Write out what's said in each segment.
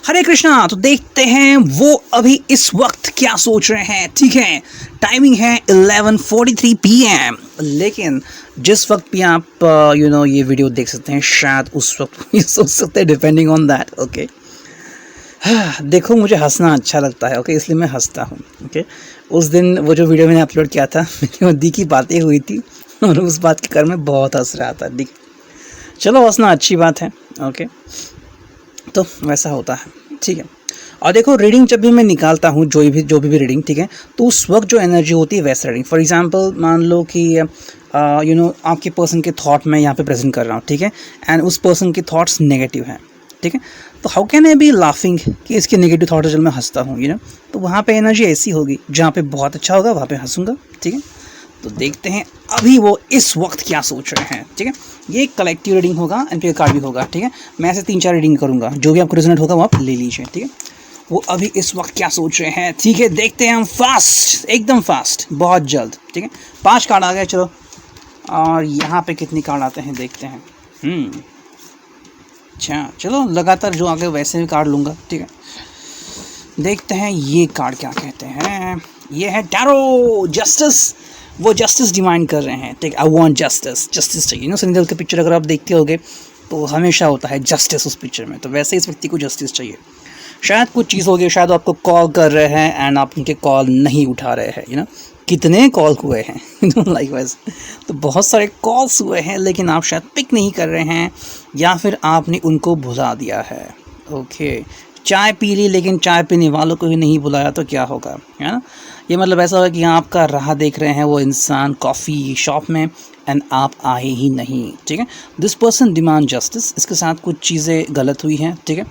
हरे कृष्णा। तो देखते हैं वो अभी इस वक्त क्या सोच रहे हैं। ठीक है, टाइमिंग है 11:43 PM, लेकिन जिस वक्त भी आप ये वीडियो देख सकते हैं शायद उस वक्त भी सोच सकते हैं, डिपेंडिंग ऑन दैट। ओके, देखो मुझे हंसना अच्छा लगता है, ओके, इसलिए मैं हंसता हूँ। ओके, उस दिन वो जो वीडियो मैंने अपलोड किया था मेरी दी की बातें हुई थी और उस बात के कर मैं बहुत हंस रहा था। चलो, हंसना अच्छी बात है। ओके, तो वैसा होता है। ठीक है, और देखो रीडिंग जब भी मैं निकालता हूँ, जो भी रीडिंग, ठीक है, तो उस वक्त जो एनर्जी होती है वैसा रीडिंग। फॉर एग्जांपल मान लो कि आपके पर्सन के थॉट मैं यहाँ पे प्रेजेंट कर रहा हूँ, ठीक है, एंड उस पर्सन के थॉट्स नेगेटिव हैं, ठीक है, तो how can I B laughing कि इसके नेगेटिव थॉट जब मैं हंसता हूँ, तो वहाँ पे एनर्जी ऐसी होगी, जहाँ पे बहुत अच्छा होगा वहाँ पे हंसूंगा। ठीक है, तो देखते हैं अभी वो इस वक्त क्या सोच रहे हैं। ठीक है, ये एक कलेक्टिव रीडिंग होगा, एनपीए कार्ड भी होगा। ठीक है, मैं ऐसे 3-4 रीडिंग करूंगा, जो भी आपको रिजोनेट होगा वो आप ले लीजिए। ठीक है, वो अभी इस वक्त क्या सोच रहे हैं। ठीक है, देखते हैं हम फास्ट, एकदम फास्ट, बहुत जल्द। ठीक है, 5 कार्ड आ गए, चलो, और यहाँ पे कितनी कार्ड आते हैं देखते हैं। अच्छा, चलो लगातार जो आगे वैसे भी कार्ड लूँगा। ठीक है, देखते हैं ये कार्ड क्या कहते हैं। ये है टैरो जस्टिस, वो जस्टिस डिमांड कर रहे हैं। ठीक, आई वांट जस्टिस, जस्टिस चाहिए। सनी देओल की पिक्चर अगर आप देखते होगे तो हमेशा होता है जस्टिस उस पिक्चर में, तो वैसे इस व्यक्ति को जस्टिस चाहिए। शायद कुछ चीज़ होगी, शायद आपको कॉल कर रहे हैं एंड आप उनके कॉल नहीं उठा रहे हैं। कितने कॉल हुए हैं लाइक वैसे तो बहुत सारे कॉल्स हुए हैं, लेकिन आप शायद पिक नहीं कर रहे हैं, या फिर आपने उनको भुला दिया है। ओके, चाय पी ली लेकिन चाय पीने वालों को ही नहीं बुलाया तो क्या होगा, है ना। ये मतलब ऐसा होगा कि आपका राह देख रहे हैं वो इंसान कॉफ़ी शॉप में एंड आप आए ही नहीं। ठीक है, दिस पर्सन डिमांड जस्टिस, इसके साथ कुछ चीज़ें गलत हुई हैं। ठीक है,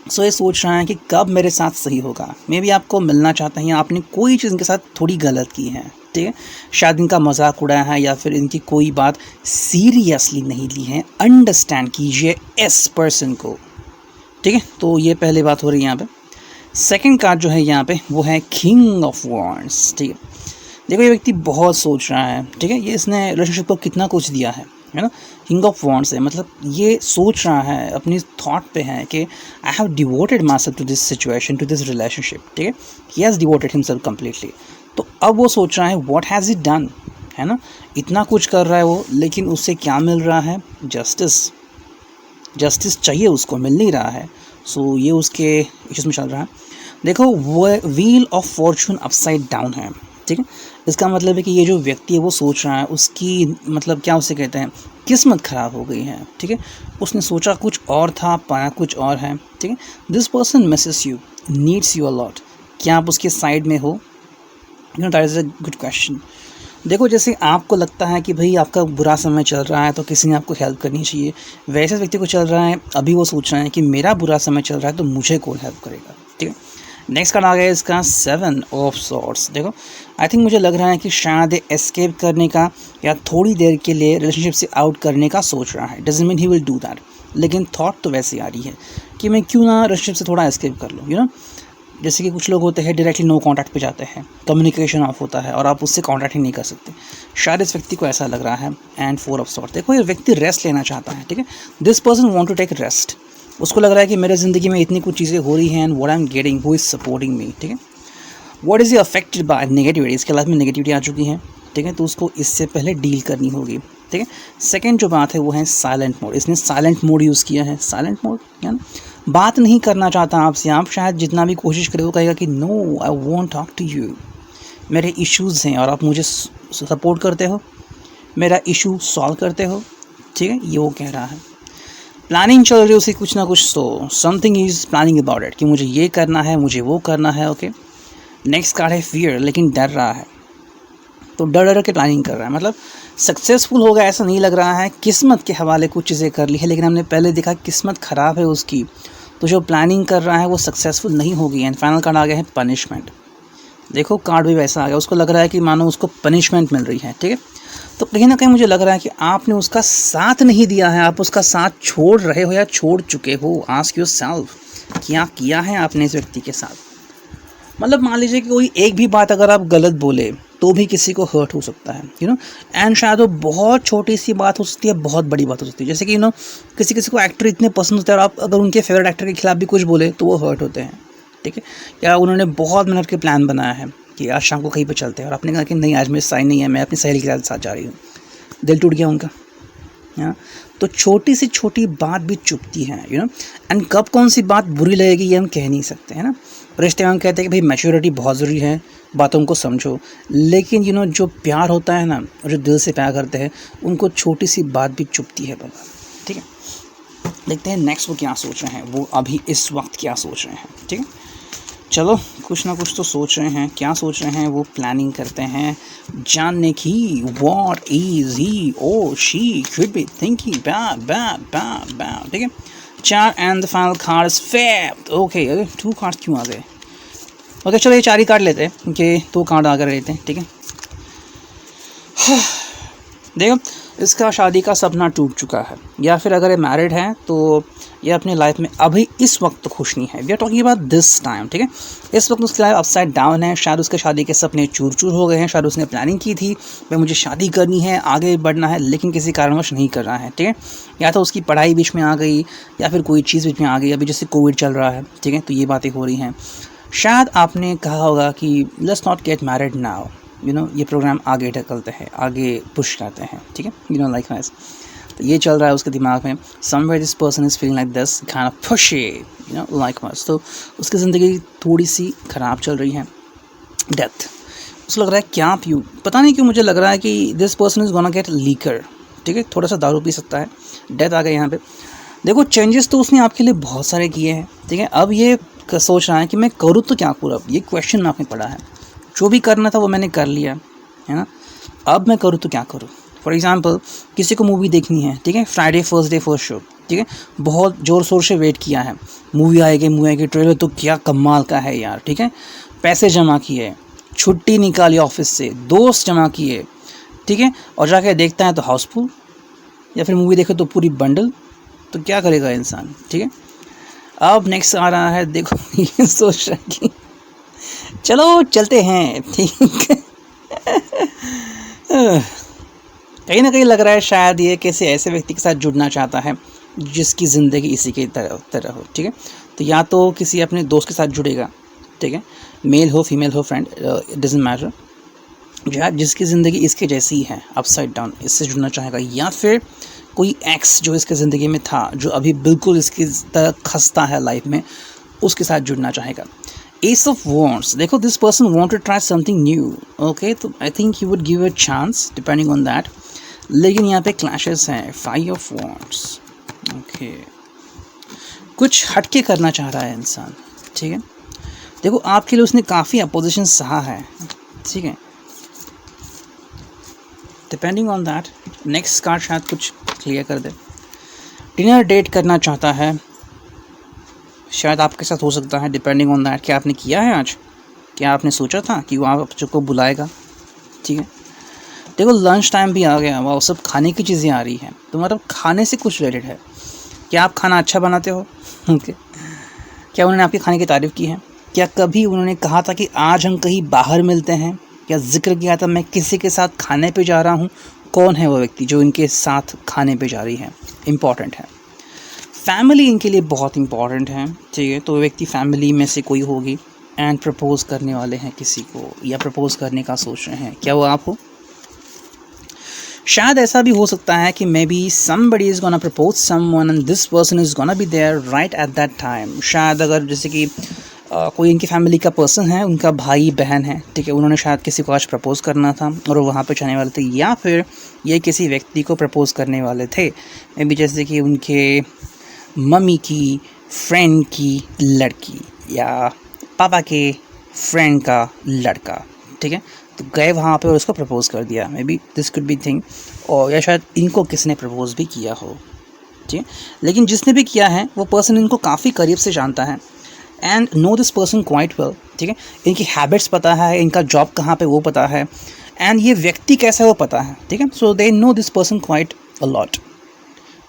सो ये सोच रहा है कि कब मेरे साथ सही होगा। मे भी आपको मिलना चाहते हैं, आपने कोई चीज़ इनके साथ थोड़ी गलत की है। ठीक है, शायद इनका मजाक उड़ाया है या फिर इनकी कोई बात सीरियसली नहीं ली है। अंडरस्टैंड कीजिए इस पर्सन को। ठीक है, तो ये पहली बात हो रही है यहाँ पे। सेकंड कार्ड जो है यहाँ पे वो है किंग ऑफ वॉन्ड्स। ठीक है, देखो ये व्यक्ति बहुत सोच रहा है। ठीक है, ये इसने रिलेशनशिप को कितना कुछ दिया है ना। किंग ऑफ वॉन्ड्स है, मतलब ये सोच रहा है, अपनी थॉट पे है कि I have devoted myself to this situation, to this relationship. ठीक है, he has devoted himself completely. तो अब वो सोच रहा है व्हाट हैज़ इट डन, है ना। इतना कुछ कर रहा है वो, लेकिन उससे क्या मिल रहा है, जस्टिस। जस्टिस चाहिए उसको, मिल नहीं रहा है। सो ये उसके इश्यूज में चल रहा है। देखो वो wheel of Fortune upside down है। ठीक है, इसका मतलब है कि ये जो व्यक्ति है वो सोच रहा है, उसकी मतलब क्या उसे कहते हैं, किस्मत ख़राब हो गई है। ठीक है, उसने सोचा कुछ और था, पाया कुछ और है। ठीक है, this person Mrs you, needs you a lot. क्या आप उसके साइड में हो, that is a good question. देखो जैसे आपको लगता है कि भाई आपका बुरा समय चल रहा है तो किसी ने आपको हेल्प करनी चाहिए, वैसे व्यक्ति को चल रहा है, अभी वो सोच रहे हैं कि मेरा बुरा समय चल रहा है तो मुझे कौन हेल्प करेगा। ठीक है, नेक्स्ट कार्ड आ गया इसका 7 ऑफ सॉर्ड्स। देखो आई थिंक मुझे लग रहा है कि शायद एस्केप करने का या थोड़ी देर के लिए रिलेशनशिप से आउट करने का सोच रहा है। Doesn't mean he will do that, लेकिन थॉट तो वैसे आ रही है कि मैं क्यों ना रिलेशनशिप से थोड़ा एस्केप कर लूँ। जैसे कि कुछ लोग होते हैं डायरेक्टली नो कॉन्टैक्ट पे जाते हैं, कम्युनिकेशन ऑफ होता है और आप उससे कॉन्टैक्ट ही नहीं कर सकते। शायद इस व्यक्ति को ऐसा लग रहा है। एंड 4 ऑफ सॉर्ड्स, देखो ये व्यक्ति रेस्ट लेना चाहता है। ठीक है, this person want to take rest. उसको लग रहा है कि मेरे ज़िंदगी में इतनी कुछ चीज़ें हो रही हैं and what I am getting, who is supporting me. ठीक है, what is affected by negativity, इसके लाइफ में नेगेटिविटी आ चुकी है। ठीक है, तो उसको इससे पहले डील करनी होगी। ठीक है, सेकेंड जो बात है वो है साइलेंट मोड। इसने साइलेंट मोड यूज़ किया है। साइलेंट मोड है ना, बात नहीं करना चाहता आपसे। आप शायद जितना भी कोशिश करें वो कहेगा कि no I won't talk to you, मेरे इश्यूज़ हैं और आप मुझे सपोर्ट करते हो, मेरा इशू सॉल्व करते हो। ठीक है, ये वो कह रहा है। प्लानिंग चल रही है उसे कुछ ना कुछ, तो something is planning about it कि मुझे ये करना है, मुझे वो करना है। ओके, नेक्स्ट कार्ड है फियर, लेकिन डर रहा है, तो डर डर के प्लानिंग कर रहा है। मतलब सक्सेसफुल होगा ऐसा नहीं लग रहा है। किस्मत के हवाले कुछ चीज़ें कर ली है, लेकिन हमने पहले देखा किस्मत ख़राब है उसकी, तो जो प्लानिंग कर रहा है वो सक्सेसफुल नहीं होगी। एंड फाइनल कार्ड आ गया है पनिशमेंट। देखो कार्ड भी वैसा आ गया, उसको लग रहा है कि मानो उसको पनिशमेंट मिल रही है। ठीक है, तो कहीं ना कहीं मुझे लग रहा है कि आपने उसका साथ नहीं दिया है, आप उसका साथ छोड़ रहे हो या छोड़ चुके हो। आस्क योरसेल्फ, क्या किया है आपने इस व्यक्ति के साथ। मतलब मान लीजिए कि कोई एक भी बात अगर आप गलत बोले तो भी किसी को हर्ट हो सकता है, यू नो। एंड शायद वो बहुत छोटी सी बात हो सकती है, बहुत बड़ी बात हो सकती है। जैसे कि यू नो किसी किसी को एक्टर इतने पसंद होते हैं और आप अगर उनके फेवरेट एक्टर के खिलाफ भी कुछ बोले तो वो हर्ट होते हैं, ठीक है। या उन्होंने बहुत मेहनत के प्लान बनाया है कि आज शाम को कहीं पे चलते हैं और आपने कहा कि नहीं आज मेरी साइन नहीं है, मैं अपनी सहेली के साथ जा रही हूँ, दिल टूट गया उनका। हाँ, तो छोटी सी छोटी बात भी चुभती है, यू नो। एंड कब कौन सी बात बुरी लगेगी ये हम कह नहीं सकते, है ना। रिश्ते में हम कहते हैं कि भाई मैच्योरिटी बहुत ज़रूरी है, बातों को समझो, लेकिन यू नो जो प्यार होता है ना, जो दिल से प्यार करते हैं उनको छोटी सी बात भी चुभती है बाबा, ठीक है। देखते हैं नेक्स्ट वो क्या सोच रहे हैं, वो अभी इस वक्त क्या सोच रहे हैं, ठीक है। चलो कुछ ना कुछ तो सोच रहे हैं, क्या सोच रहे हैं वो प्लानिंग करते हैं जानने की। व्हाट इज ही और शी शुड बी थिंकिंग, ठीक है। 4 and the final card is फेप। ओके, 2 कार्ड क्यों आ गए? ओके चलो ये 4 ही कार्ड लेते हैं कि 2 कार्ड आकर लेते हैं, ठीक है। देखो इसका शादी का सपना टूट चुका है, या फिर अगर ये मैरिड है तो ये अपनी लाइफ में अभी इस वक्त तो खुश नहीं है। We are talking about this time, ठीक है। इस वक्त उसकी लाइफ अपसाइड डाउन है। शायद उसके शादी के सपने चूर चूर हो गए हैं। शायद उसने प्लानिंग की थी भाई मुझे शादी करनी है, आगे बढ़ना है, लेकिन किसी कारणवश नहीं कर रहा है, ठीक है। या तो उसकी पढ़ाई बीच में आ गई या फिर कोई चीज़ बीच में आ गई, अभी जैसे कोविड चल रहा है, ठीक है, तो ये बातें हो रही हैं। शायद आपने कहा होगा कि let's not get married now, you know, ये प्रोग्राम आगे ढकलते हैं, आगे पुश करते हैं, ठीक है, यू नो लाइक वाइज। तो ये चल रहा है उसके दिमाग में। Somewhere this person is feeling like this kind of push it, you know like wise. तो उसकी ज़िंदगी थोड़ी सी ख़राब चल रही है। डेथ उसको लग रहा है क्या पीऊँ, पता नहीं क्यों मुझे लग रहा है कि this person is gonna get liquor, ठीक है, थोड़ा सा दारू पी सकता है। डेथ आ गई यहाँ पे। देखो चेंजेस तो उसने आपके लिए बहुत सारे किए हैं, ठीक है। अब ये सोच रहा है कि मैं करूँ तो क्या करूँ, अब ये क्वेश्चन में आपने पढ़ा है। जो भी करना था वो मैंने कर लिया है ना, अब मैं करूँ तो क्या करूँ। फॉर एग्ज़ाम्पल किसी को मूवी देखनी है, ठीक है, Friday first day first show, ठीक है, बहुत ज़ोर शोर से वेट किया है, मूवी आएगी, ट्रेलर तो क्या कमाल का है यार, ठीक है, पैसे जमा किए, छुट्टी निकाली ऑफिस से, दोस्त जमा किए, ठीक है, और जाके देखता है तो हाउसफुल, या फिर मूवी देखे तो पूरी बंडल, तो क्या करेगा इंसान, ठीक है। अब नेक्स्ट आ रहा है, देखो ये सोच रहा है कि चलो चलते हैं, ठीक है। कहीं ना कहीं लग रहा है शायद ये किसी ऐसे व्यक्ति के साथ जुड़ना चाहता है जिसकी ज़िंदगी इसी के तरह हो, ठीक है। तो या तो किसी अपने दोस्त के साथ जुड़ेगा, ठीक है, मेल हो फीमेल हो, फ्रेंड, इट डजंट मैटर, जिसकी ज़िंदगी इसके जैसी है, अपसाइड डाउन, इससे जुड़ना चाहेगा। या फिर कोई एक्स जो इसके ज़िंदगी में था, जो अभी बिल्कुल इसकी तरह खस्ता है लाइफ में, उसके साथ जुड़ना चाहेगा। एस ऑफ वॉन्ड्स, देखो this person want to try something new, okay, तो I think he would give a chance depending on that. लेकिन यहाँ पे क्लैशेस हैं। 5 ऑफ वॉन्ड्स, ओके, कुछ हटके करना चाह रहा है इंसान, ठीक है। देखो आपके लिए उसने काफ़ी अपोजिशन सहा है, ठीक है। Depending on that next card शायद कुछ क्लियर कर दे। डिनर डेट करना चाहता है, शायद आपके साथ हो सकता है, डिपेंडिंग ऑन दैट। क्या आपने किया है आज, क्या आपने सोचा था कि वो आप को बुलाएगा, ठीक है। देखो लंच टाइम भी आ गया, वो सब खाने की चीज़ें आ रही हैं, तो मतलब खाने से कुछ रिलेटेड है। क्या आप खाना अच्छा बनाते हो, ओके। क्या उन्होंने आपके खाने की तारीफ़ की है? क्या कभी उन्होंने कहा था कि आज हम कहीं बाहर मिलते हैं? क्या जिक्र किया था मैं किसी के साथ खाने पे जा रहा हूँ? कौन है वो व्यक्ति जो इनके साथ खाने पे जा रही है? इम्पॉर्टेंट है। फैमिली इनके लिए बहुत इम्पॉर्टेंट है, ठीक है। तो वो व्यक्ति फैमिली में से कोई होगी एंड प्रपोज़ करने वाले हैं किसी को, या प्रपोज़ करने का सोच रहे हैं। क्या वो आप हो? शायद ऐसा भी हो सकता है कि may be somebody is gonna propose someone and this person is gonna be there right at that time। शायद अगर जैसे कि कोई इनकी फैमिली का पर्सन है, उनका भाई बहन है, ठीक है, उन्होंने शायद किसी को आज प्रपोज़ करना था और वो वहाँ पे जाने वाले थे, या फिर ये किसी व्यक्ति को प्रपोज़ करने वाले थे, मे बी जैसे कि उनके मम्मी की फ्रेंड की लड़की या पापा के फ्रेंड का लड़का, ठीक है। तो गए वहाँ पे और उसको प्रपोज़ कर दिया, may be this could be thing. और या शायद इनको किसने प्रपोज़ भी किया हो, ठीक है। लेकिन जिसने भी किया है वो पर्सन इनको काफ़ी करीब से जानता है and know this person quite well, ठीक है। इनकी हैबिट्स पता है, इनका जॉब कहाँ पे वो पता है, एंड ये व्यक्ति कैसा है वो पता है, ठीक है। So they know this person quite a lot,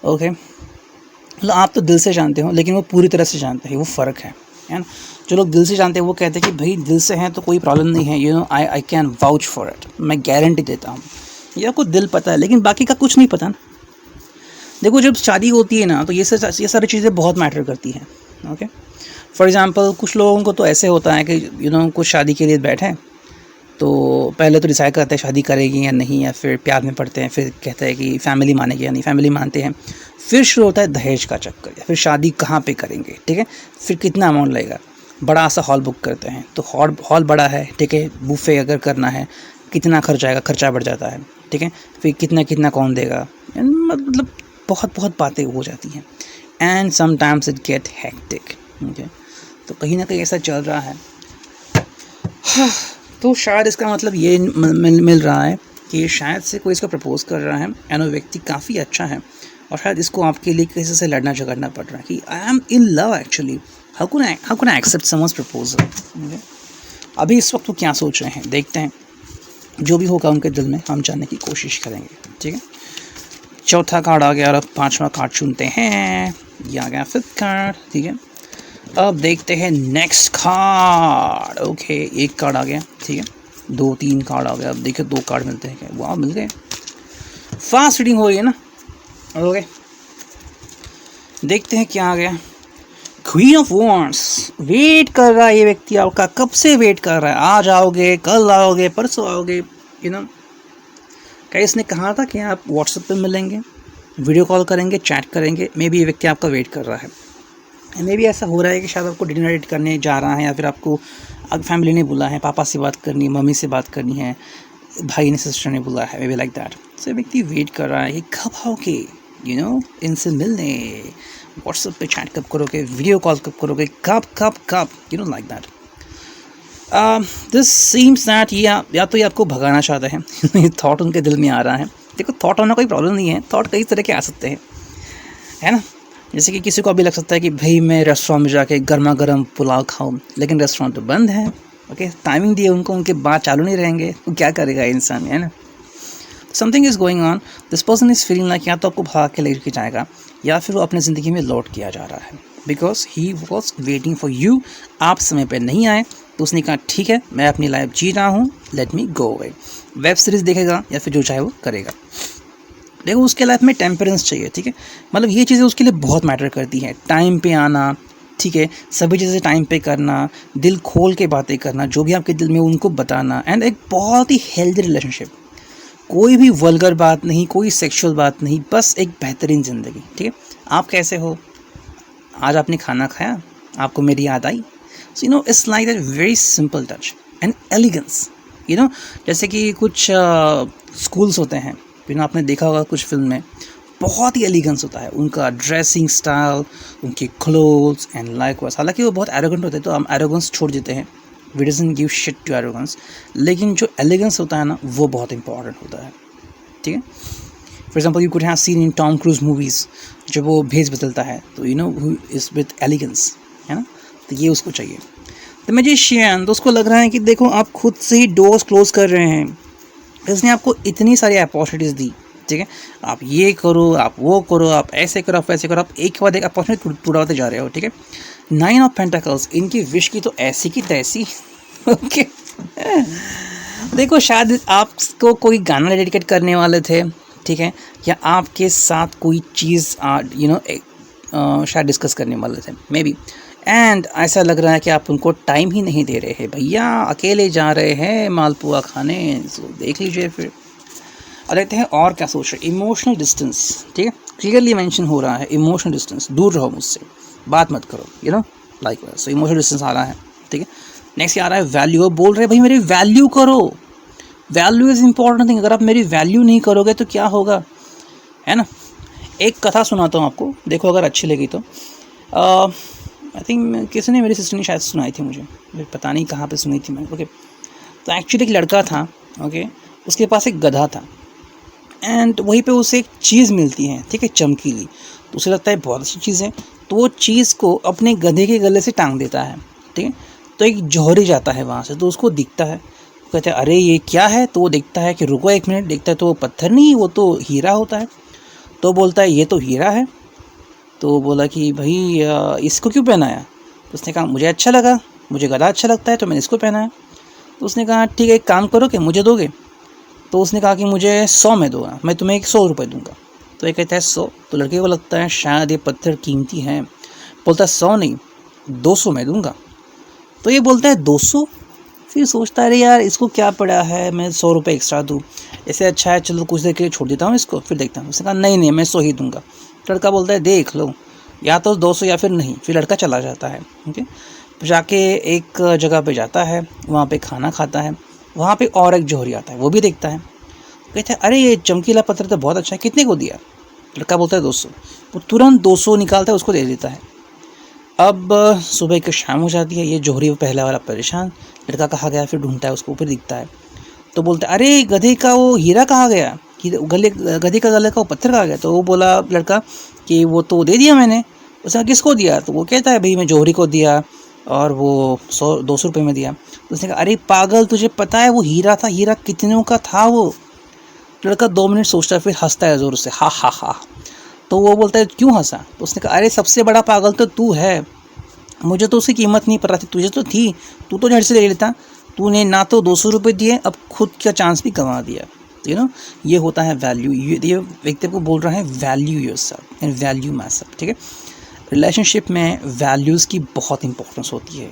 okay. मतलब आप तो दिल से जानते हो, लेकिन वो पूरी तरह से जानते हैं, वो फ़र्क है ना। जो लोग दिल से जानते हैं वो कहते हैं कि भाई दिल से हैं तो कोई प्रॉब्लम नहीं है, you no I can vouch for it, मैं गारंटी देता हूँ। ये आपको दिल पता है लेकिन बाकी का कुछ नहीं पता ना। देखो जब शादी होती है ना तो ये सारी चीज़ें बहुत मैटर करती हैं। ओके, फॉर एग्ज़ाम्पल कुछ लोगों को तो ऐसे होता है कि यू नो कुछ शादी के लिए बैठे तो पहले तो डिसाइड करते हैं शादी करेगी या नहीं, या फिर प्यार में पड़ते हैं, फिर कहते हैं कि फैमिली मानेगी या नहीं, फैमिली मानते हैं, फिर शुरू होता है दहेज का चक्कर, या फिर शादी कहाँ पे करेंगे, ठीक है, फिर कितना अमाउंट लगेगा, बड़ा सा हॉल बुक करते हैं तो हॉल बड़ा है, ठीक है, बुफे अगर करना है कितना खर्च आएगा, खर्चा बढ़ जाता है, ठीक है, फिर कितना कौन देगा, मतलब बहुत बातें हो जाती हैं and sometimes it get hectic. Okay, तो कहीं ना कहीं ऐसा चल रहा है। तो शायद इसका मतलब ये मिल रहा है कि शायद से कोई इसको प्रपोज कर रहा है एंड वो व्यक्ति काफ़ी अच्छा है और शायद इसको आपके लिए किसी से लड़ना झगड़ना पड़ रहा है कि I am in love actually, how can I accept someone's proposal. अभी इस वक्त वो क्या सोच रहे हैं देखते हैं, जो भी होगा उनके दिल में हम जानने की कोशिश करेंगे, ठीक है। चौथा कार्ड आ गया और अब पांचवा कार्ड चुनते हैं, ये आ गया फिफ्थ कार्ड, ठीक है। अब देखते हैं नेक्स्ट कार्ड। ओके, एक कार्ड आ गया, ठीक है, 2-3 कार्ड आ गया, अब देखिए 2 कार्ड मिलते हैं क्या, वाह मिल गए, फास्ट रीडिंग हो रही है ना। ओके, देखते हैं क्या आ गया, क्वीन ऑफ वॉन्ड्स। वेट कर रहा है ये व्यक्ति आपका, कब से वेट कर रहा है, आज आओगे, कल आओगे, परसों आओगे, यू नो। क्या इसने कहा था कि आप व्हाट्सएप पे मिलेंगे, वीडियो कॉल करेंगे, चैट करेंगे, मे बी ये व्यक्ति आपका वेट कर रहा है। मे बी ऐसा हो रहा है कि शायद आपको डिनर डेट करने जा रहा है, या फिर आपको फैमिली ने बुला है, पापा से बात करनी है, मम्मी से बात करनी है, भाई ने सिस्टर ने बुला है, मे बी लाइक दैट। सो व्यक्ति वेट कर रहा है कि कब आओगे, यू नो, इनसे मिलने, व्हाट्सएप पे चैट कब करोगे, वीडियो कॉल कब करोगे, कब, you know like that. This seems that या तो ये आपको भगाना चाहते हैं ये थॉट उनके दिल में आ रहा है। देखो थॉट होना कोई प्रॉब्लम नहीं है, थॉट कई तरह के आ सकते हैं, है ना। जैसे कि किसी को अभी लग सकता है कि भाई मैं रेस्टोरेंट में जाके गर्मा गर्म पुलाव खाऊं, लेकिन रेस्टोरेंट तो बंद है। ओके, टाइमिंग दिए उनको, उनके बाद चालू नहीं रहेंगे, तो क्या करेगा इंसान, है ना। Something is going on, this person is feeling like या तो आपको भाग के लेके जाएगा या फिर वो अपनी ज़िंदगी में लौट किया जा रहा है, because he was waiting for you. आप समय पर नहीं आए तो उसने कहा ठीक है मैं अपनी लाइफ जी रहा हूँ, let me go away. Web series देखेगा या फिर जो चाहे वो करेगा। देखो उसके लाइफ में टेम्परेंस चाहिए, ठीक है, मतलब ये चीज़ें उसके लिए बहुत मैटर करती हैं। टाइम पे आना, ठीक है, सभी चीज़ें टाइम पे करना, दिल खोल के बातें करना, जो भी आपके दिल में उनको बताना, एंड एक बहुत ही हेल्दी रिलेशनशिप, कोई भी वल्गर बात नहीं, कोई सेक्सुअल बात नहीं, बस एक बेहतरीन ज़िंदगी, ठीक है। आप कैसे हो, आज आपने खाना खाया, आपको मेरी याद आई, so you know it's like that very simple touch and elegance, you know. जैसे कि कुछ स्कूल्स होते हैं, यू नो, आपने देखा होगा कुछ फिल्म में, बहुत ही एलिगेंस होता है उनका ड्रेसिंग स्टाइल, उनके क्लोथ्स एंड लाइक वाइज। हालांकि वो बहुत एरोगेंट होते हैं तो हम एरोगेंस छोड़ देते हैं, we doesn't give shit to arrogance, लेकिन जो एलिगेंस होता है ना वो बहुत इंपॉर्टेंट होता है, ठीक है। For example you could have seen in Tom Cruise movies, जब वो भेज बदलता है तो you know who is with elegance, है ना, तो ये उसको चाहिए। तो मैजिशियन, तो उसको लग रहा है कि देखो आप खुद से ही डोर्स क्लोज कर रहे हैं, इसने आपको इतनी सारी अपॉर्चुनिटीज़ दी, ठीक है, आप ये करो, आप वो करो, आप ऐसे करो, आप वैसे करो, आप एक के बाद एक अपॉर्चुनिटी पूरा होते जा रहे हो, ठीक है। 9 ऑफ पेंटाकल्स, इनकी विश की तो ऐसी की तैसी ओके। देखो शायद आपको कोई गाना डेडिकेट करने वाले थे, ठीक है, या आपके साथ कोई चीज़ यू नो शायद डिस्कस करने वाले थे मे बी, एंड ऐसा लग रहा है कि आप उनको टाइम ही नहीं दे रहे हैं। भैया अकेले जा रहे हैं मालपुआ खाने, तो देख लीजिए फिर। और देखते हैं और क्या सोच रहे, इमोशनल डिस्टेंस, ठीक है, क्लियरली मेंशन हो रहा है इमोशनल डिस्टेंस, दूर रहो मुझसे, बात मत करो, you know likewise. So emotional distance आ रहा है, ठीक है। नेक्स्ट आ रहा है वैल्यू, बोल रहे भाई मेरी वैल्यू करो, वैल्यू इज़ इंपॉर्टेंट थिंग, अगर आप मेरी वैल्यू नहीं करोगे तो क्या होगा, है ना। एक कथा सुनाता हूँ आपको, देखो अगर अच्छी लगी तो। आई थिंक किसी ने, मेरी सिस्टर ने शायद सुनाई थी मुझे पता नहीं कहाँ पे सुनी थी मैं। ओके, तो एक्चुअली एक लड़का था, ओके, उसके पास एक गधा था एंड वहीं पे उसे एक चीज़ मिलती है, ठीक है, चमकीली, तो उसे लगता है बहुत अच्छी चीज़ है, तो वो चीज़ को अपने गधे के गले से टांग देता है, ठीक है। तो एक जौहरी जाता है वहाँ से, तो उसको दिखता है, कहते हैं अरे ये क्या है, तो वो देखता है कि रुको एक मिनट, देखता है तो वो पत्थर नहीं, वो तो हीरा होता है। तो बोलता है ये तो हीरा है। तो बोला कि भाई इसको क्यों पहनाया, तो उसने कहा मुझे अच्छा लगा, मुझे गधा अच्छा लगता है तो मैंने इसको पहना है। तो उसने कहा ठीक है एक काम करो कि मुझे दोगे? तो उसने कहा कि मुझे 100 में दो, मैं तुम्हें 100 रुपये दूंगा। तो ये कहता है 100। तो लड़के को लगता है शायद ये पत्थर कीमती है, बोलता है 100 नहीं 200 में दूंगा। तो ये बोलता है 200। फिर सोचता है अरे यार इसको क्या पड़ा है, मैं 100 रुपये एक्स्ट्रा दूँ, ऐसे अच्छा है चलो कुछ देर के लिए छोड़ देता हूँ इसको, फिर देखता हूँ। उसने कहा नहीं नहीं मैं 100 ही दूंगा। लड़का बोलता है देख लो या तो 200 या फिर नहीं। फिर लड़का चला जाता है। ओके, जाके एक जगह पे जाता है, वहाँ पे खाना खाता है। वहाँ पे और एक जौहरी आता है, वो भी देखता है, कहता है अरे ये चमकीला पत्थर तो बहुत अच्छा है, कितने को दिया? लड़का बोलता है 200। वो तुरंत 200 निकालता है, उसको दे देता है। अब सुबह की शाम हो जाती है, ये जौहरी पहला वाला परेशान, लड़का कहाँ गया? फिर ढूंढता है उसको, ऊपर दिखता है। तो बोलता है अरे गधे का वो हीरा कहाँ गया, गधे का गले का वो पत्थर कहाँ गया? तो वो बोला लड़का कि वो तो दे दिया मैंने। उसने किसको दिया? तो वो कहता है भाई मैं जौहरी को दिया और वो 100-200 रुपये में दिया। तो उसने कहा अरे पागल तुझे पता है वो हीरा था, हीरा कितनों का था वो? लड़का 2 मिनट सोचता है, फिर हंसता है ज़ोर से, हा हा हा। तो वो बोलता है क्यों हंसा? तो उसने कहा अरे सबसे बड़ा पागल तो तू है, मुझे तो उसकी कीमत नहीं पता थी, तुझे तो थी, तू तो झट से ले लेता। तूने ना तो 200 रुपये दिए, अब खुद का चांस भी गंवा दिया। यू नो ये होता है वैल्यू। ये व्यक्ति को बोल रहा है value yourself and value my self. ठीक है, रिलेशनशिप में वैल्यूज़ की बहुत इंपॉर्टेंस होती है।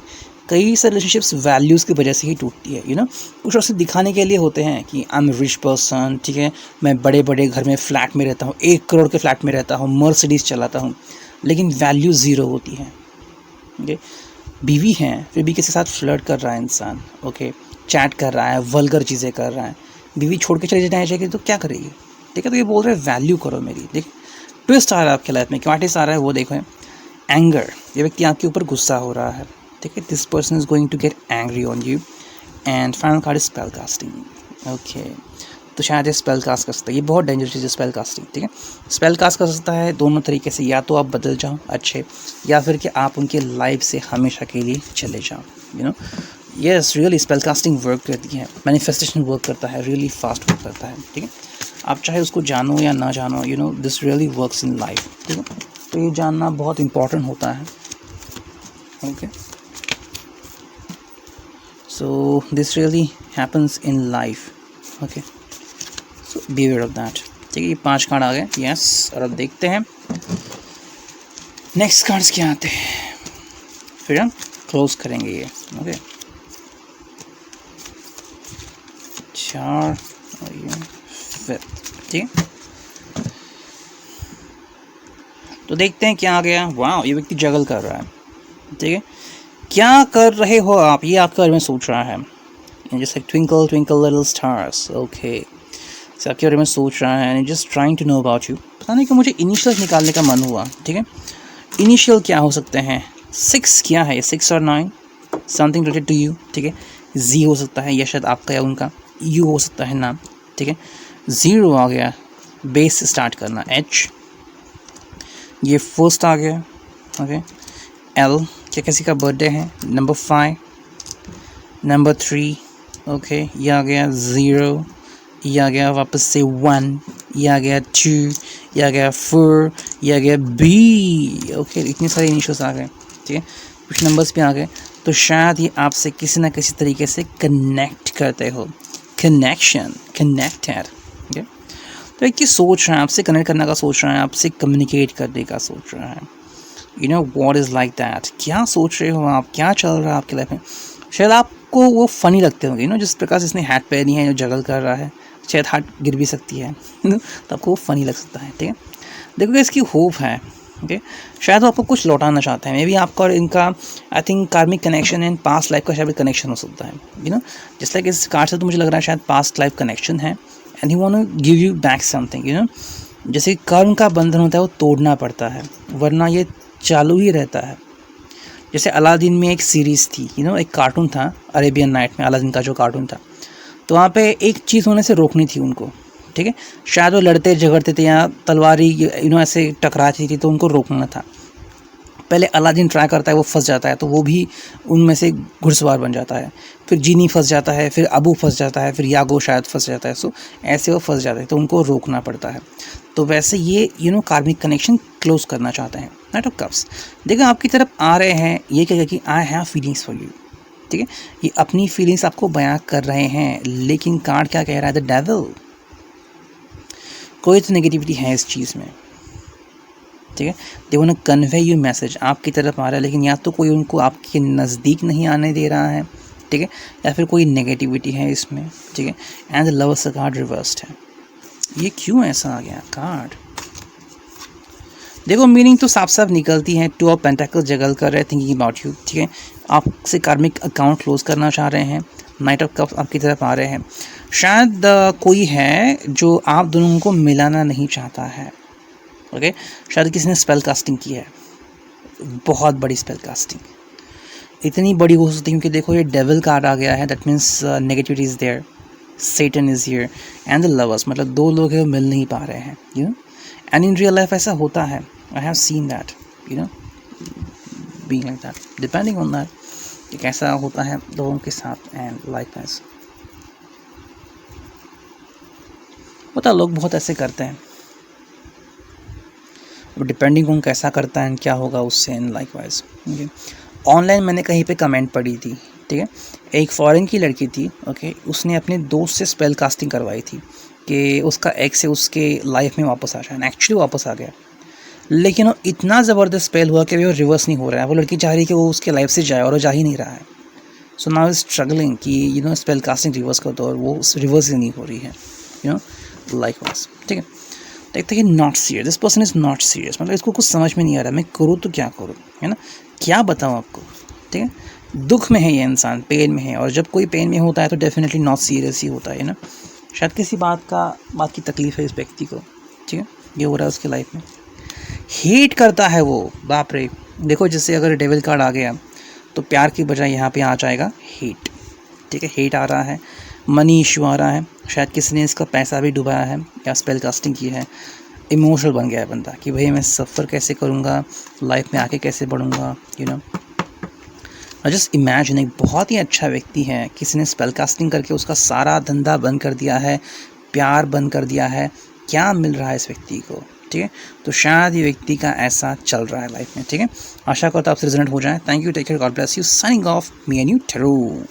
कई सारे रिलेशनशिप्स वैल्यूज़ की वजह से ही टूटती है। यू नो कुछ और से दिखाने के लिए होते हैं कि आई एम रिच पर्सन, ठीक है, मैं बड़े बड़े घर में फ्लैट में रहता हूँ, 1 करोड़ के फ्लैट में रहता हूँ, मर्सिडीज़ चलाता हूँ, लेकिन वैल्यू ज़ीरो होती है। ओके, बीवी हैं फिर भी किसी के साथ फ्लर्ट कर रहा है इंसान, ओके, चैट कर रहा है, वल्गर चीज़ें कर रहा है, बीवी छोड़ के चले जाना चाहिए तो क्या करेगी? ठीक है, तो ये बोल रहे हैं वैल्यू करो मेरी। देख ट्विस्ट आ रहा है आपके लाइफ में, क्या ट्विस्ट आ रहा है वो देखो। एंगर, ये व्यक्ति आपके ऊपर गुस्सा हो रहा है, ठीक है, this person is going to get angry on you. And final card is spell casting. Okay, तो शायद ये स्पेल कास्ट कर सकता है, ये बहुत डेंजरस चीज़ है स्पेल कास्टिंग। ठीक है, स्पेल कास्ट कर सकता है दोनों तरीके से, या तो आप बदल जाओ अच्छे, या फिर कि आप उनके लाइफ से हमेशा के लिए चले जाओ। You know yes, really spell casting work करती है, मैनिफेस्टेशन वर्क करता है, रियली फास्ट वर्क करता है। ठीक है, आप चाहे उसको जानो या ना जानो, you know this really works in life. ठीक है, तो ये जानना बहुत इंपॉर्टेंट होता है। Okay, so this really happens in life. Okay, so be aware of that. ठीक है, ये 5 कार्ड आ गए। यस, और अब देखते हैं नेक्स्ट कार्ड्स क्या आते हैं, फिर हम क्लोज करेंगे ये। ओके, 4 और ये 5। ठीक है, तो देखते हैं क्या आ गया। वाह, ये व्यक्ति जगल कर रहा है। ठीक है, क्या कर रहे हो आप, ये आपके बारे में सोच रहा है। जैसे twinkle twinkle little stars. Okay, से आपके बारे में सोच रहा है and just trying to know about you. पता नहीं कि मुझे इनिशियल निकालने का मन हुआ। ठीक है, इनिशियल क्या हो सकते हैं? 6 क्या है, 6 और 9 समथिंग रिलेटेड टू यू। ठीक है, जी हो सकता है या शायद आपका या उनका, यू हो सकता है नाम। ठीक है, 0 आ गया, बेस से स्टार्ट करना, H, ये फर्स्ट आ गया। ओके, L, क्या किसी का बर्थडे है, नंबर 5, नंबर 3, ओके, ये आ गया 0, ये आ गया वापस से 1, ये आ गया 2, ये आ गया 4, ये आ गया B। ओके, इतने सारे इनिशियल्स आ गए। ठीक है, कुछ नंबर्स भी आ गए, तो शायद ये आपसे किसी ना किसी तरीके से कनेक्ट करते हो, कनेक्शन, कनेक्टेड। ठीक है, तो एक चीज़ सोच रहा है, आपसे कनेक्ट करने का सोच रहा है, आपसे कम्युनिकेट करने का सोच रहा है। You know what is like that, क्या सोच रहे हो आप, क्या चल रहा है आपकी लाइफ में? शायद आपको वो फ़नी लगते होंगे, यू नो जिस प्रकार से इसने हैट पहनी है, जो जगल कर रहा है, शायद हाथ गिर भी सकती है, तो आपको वो फ़नी लग सकता है। ठीक है, देखो इसकी होप है। ओके, शायद वो आपको कुछ लौटाना चाहता है, मे बी आपका और इनका I think karmic connection and past life का शायद कनेक्शन हो सकता है। यू नो जिस लाइक इस कार्ड से तो मुझे लग रहा है शायद पास्ट लाइफ कनेक्शन है and he want to give you back something. You know जैसे कर्म का बंधन होता है वो तोड़ना पड़ता है, वरना ये चालू ही रहता है। जैसे अलादीन में एक सीरीज़ थी, यू नो एक कार्टून था अरेबियन नाइट में, अलादीन का जो कार्टून था, तो वहाँ पे एक चीज़ होने से रोकनी थी उनको। ठीक है, शायद वो लड़ते झगड़ते थे या तलवारी यू नो ऐसे टकराती थी, तो उनको रोकना था। पहले अलादीन ट्राई करता है, वो फंस जाता है, तो वो भी उनमें से घुड़सवार बन जाता है। फिर जीनी फंस जाता है, फिर अबू फंस जाता है, फिर यागो शायद फंस जाता है। सो ऐसे वो फंस जाते हैं, तो उनको रोकना पड़ता है। तो वैसे ये you know karmic connection close करना चाहते हैं। नाइट ऑफ कप्स देखो आपकी तरफ आ रहे हैं, ये कहेगा कि I have feelings for you. ठीक है, ये अपनी फीलिंग्स आपको बयां कर रहे हैं, लेकिन कार्ड क्या कह रहा है, द डेविल। कोई तो नेगेटिविटी है इस चीज़ में, ठीक है। They want to convey you message, आपकी तरफ आ रहा है, लेकिन या तो कोई उनको आपके नज़दीक नहीं आने दे रहा है, ठीक है, या फिर कोई नेगेटिविटी है इसमें, ठीक है। एंड द लवर्स का कार्ड रिवर्स्ड है। ये क्यों ऐसा आ गया कार्ड? देखो मीनिंग तो साफ साफ निकलती है। टू ऑफ पेंटाकल्स जगल कर रहे हैं, थिंकिंग अबाउट यू, ठीक है। आपसे कार्मिक अकाउंट क्लोज करना चाह रहे हैं। नाइट ऑफ कप्स आपकी तरफ आ रहे हैं। शायद कोई है जो आप दोनों को मिलाना नहीं चाहता है, ओके। शायद किसी ने स्पेल कास्टिंग की है, बहुत बड़ी स्पेल कास्टिंग, इतनी बड़ी हो सकती है क्योंकि देखो ये डेविल कार्ड आ गया है, that means negativity is there, Satan is here and the lovers, मतलब दो लोग हैं वो मिल नहीं पा रहे हैं, you know. And in real life ऐसा होता है, I have seen that, you know, being like that, depending on that कि कैसा होता है लोगों के साथ। एंड लाइक वाइज पता, लोग बहुत ऐसे करते हैं, डिपेंडिंग ऑन कैसा करता है क्या होगा उससे। एंड लाइक वाइज ऑनलाइन मैंने कहीं पे कमेंट पढ़ी थी, ठीक है, एक फॉरेन की लड़की थी, ओके, उसने अपने दोस्त से स्पेल कास्टिंग करवाई थी कि उसका एक्स से उसके लाइफ में वापस आ जाए। एक्चुअली वापस आ गया, लेकिन वो इतना ज़बरदस्त स्पेल हुआ कि वो रिवर्स नहीं हो रहा है। वो लड़की चाह रही है कि वो उसके लाइफ से जाए और वो जा ही नहीं रहा है। सो नाउ इज स्ट्रगलिंग कि you know spell casting reverse कर दो, और वो रिवर्स ही नहीं हो रही है, यू नो, लाइक वाइज, ठीक है। देखते हैं not serious, this person is not serious, मतलब इसको कुछ समझ में नहीं आ रहा, मैं करूँ तो क्या करूँ, है ना, क्या बताऊँ आपको, ठीक है। दुख में है ये इंसान, पेन में है, और जब कोई पेन में होता है तो डेफिनेटली नॉट सीरियस ही होता है ना। शायद किसी बात की तकलीफ़ है इस व्यक्ति को, ठीक है, ये हो रहा है उसके लाइफ में। हेट करता है वो, बाप रे। देखो जैसे अगर डेविल कार्ड आ गया तो प्यार की बजाय यहाँ पे आ जाएगा हेट, ठीक है। हेट आ रहा है, मनी इशू आ रहा है, शायद किसी ने इसका पैसा भी डुबाया है या स्पेल कास्टिंग की है। इमोशनल बन गया है बंदा कि भाई मैं सफ़र कैसे करूँगा, लाइफ में आके कैसे बढ़ूँगा, यू नो। जस्ट इमेजिन, एक बहुत ही अच्छा व्यक्ति है, किसी ने स्पेल कास्टिंग करके उसका सारा धंधा बंद कर दिया है, प्यार बंद कर दिया है, क्या मिल रहा है इस व्यक्ति को, ठीक है। तो शायद ये व्यक्ति का ऐसा चल रहा है लाइफ में, ठीक है। आशा करता हूँ आपसे रिजल्ट हो जाए। Thank you, take care, God bless you, signing off, me and you, Taru.